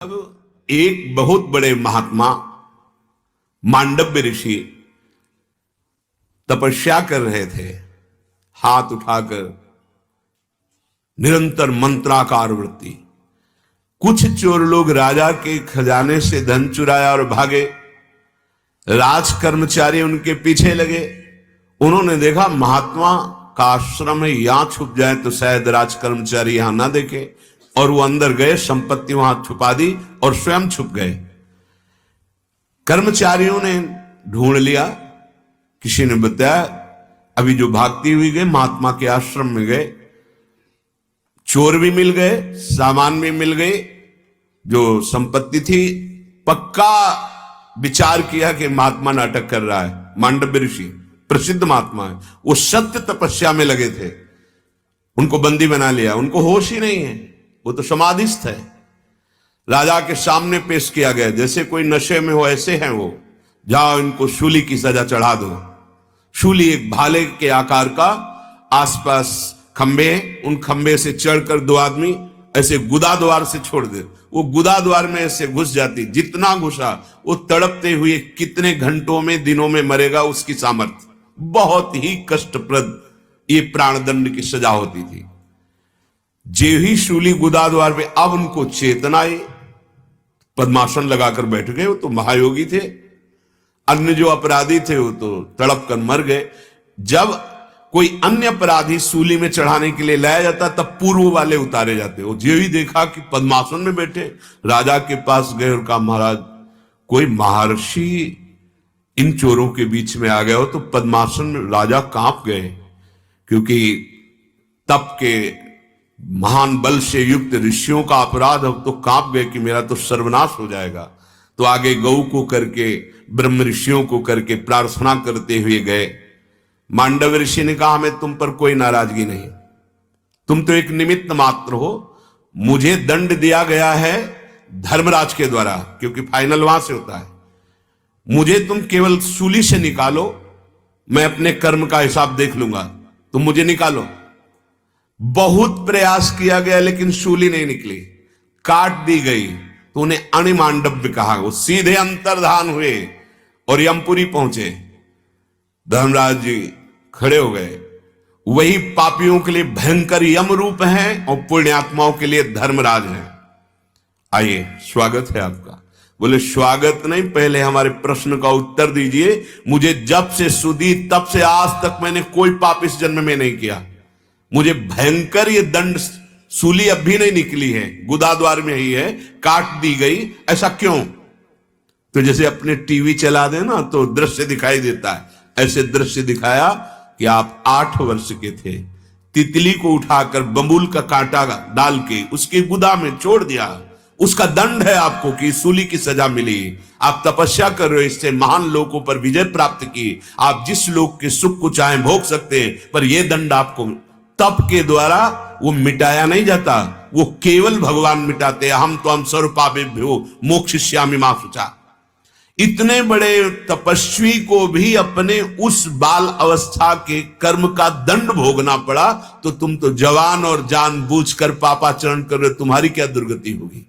अब एक बहुत बड़े महात्मा मांडव्य ऋषि तपस्या कर रहे थे, हाथ उठाकर निरंतर मंत्राकार वृत्ति। कुछ चोर लोग राजा के खजाने से धन चुराया और भागे। राज कर्मचारी उनके पीछे लगे। उन्होंने देखा महात्मा का आश्रम है, यहां छुप जाए तो शायद राज कर्मचारी यहां ना देखे, और वो अंदर गए, संपत्ति वहां छुपा दी और स्वयं छुप गए। कर्मचारियों ने ढूंढ लिया, किसी ने बताया, अभी जो भागती हुई गए महात्मा के आश्रम में गए, चोर भी मिल गए, सामान भी मिल गए, जो संपत्ति थी। पक्का विचार किया कि महात्मा नाटक कर रहा है। मांडव्य ऋषि प्रसिद्ध महात्मा है, वो सत्य तपस्या में लगे थे। उनको बंदी बना लिया, उनको होश ही नहीं है, वो तो समाधिस्थ है। राजा के सामने पेश किया गया, जैसे कोई नशे में हो ऐसे हैं वो। जाओ इनको शूली की सजा चढ़ा दो। शूली एक भाले के आकार का, आसपास खंबे, उन खंबे से चढ़कर दो आदमी ऐसे गुदा द्वार से छोड़ दे। वो गुदा द्वार में ऐसे घुस जाती, जितना घुसा वो तड़पते हुए कितने घंटों में, दिनों में मरेगा, उसकी सामर्थ्य। बहुत ही कष्टप्रद ये प्राणदंड की सजा होती थी। जे ही शूली गुदा द्वार पे, अब उनको चेतना आई, पद्मासन लगाकर बैठ गए। वो तो महायोगी थे। अन्य जो अपराधी थे वो तो तड़प कर मर गए। जब कोई अन्य अपराधी सूली में चढ़ाने के लिए लाया जाता, तब पूर्व वाले उतारे जाते। वो जो ही देखा कि पद्मासन में बैठे, राजा के पास गए और कहा, महाराज कोई महर्षि इन चोरों के बीच में आ गया हो तो पद्मासन में। राजा कांप गए, क्योंकि तप के महान बल से युक्त ऋषियों का अपराध। अब तो कांप गए कि मेरा तो सर्वनाश हो जाएगा। तो आगे गौ को करके, ब्रह्म ऋषियों को करके प्रार्थना करते हुए गए। मांडव्य ऋषि ने कहा, हमें तुम पर कोई नाराजगी नहीं, तुम तो एक निमित्त मात्र हो। मुझे दंड दिया गया है धर्मराज के द्वारा, क्योंकि फाइनल वहां से होता है। मुझे तुम केवल सूली से निकालो, मैं अपने कर्म का हिसाब देख लूंगा, तुम मुझे निकालो। बहुत प्रयास किया गया लेकिन सूली नहीं निकली, काट दी गई। तो उन्हें अणिमांडव्य कहा। वो सीधे अंतर्धान हुए और यमपुरी पहुंचे। धर्मराज जी खड़े हो गए। वही पापियों के लिए भयंकर यम रूप है और पुण्यात्माओं के लिए धर्मराज है। आइए, स्वागत है आपका। बोले स्वागत नहीं, पहले हमारे प्रश्न का उत्तर दीजिए। मुझे जब से सुधी तब से आज तक मैंने कोई पाप इस जन्म में नहीं किया। मुझे भयंकर ये दंड सूली अब भी नहीं निकली है, गुदाद्वार में ही है, काट दी गई। ऐसा क्यों? तो जैसे अपने टीवी चला दे ना तो दृश्य दिखाई देता है, ऐसे दृश्य दिखाया कि आप 8 वर्ष के थे, तितली को उठाकर बबूल का कांटा डाल के उसके गुदा में छोड़ दिया। उसका दंड है आपको कि सूली की सजा मिली। आप तपस्या कर रहे हो, इससे महान लोगों पर विजय प्राप्त की। आप जिस लोक के सुख को चाहे भोग सकते हैं, पर यह दंड आपको तप के द्वारा वो मिटाया नहीं जाता, वो केवल भगवान मिटाते हैं। हम तो हम सर्वपापेभ्यो मोक्षयिष्यामि मा शुचा। इतने बड़े तपस्वी को भी अपने उस बाल अवस्था के कर्म का दंड भोगना पड़ा, तो तुम तो जवान और जानबूझकर पापाचरण कर रहे हो, तुम्हारी क्या दुर्गति होगी।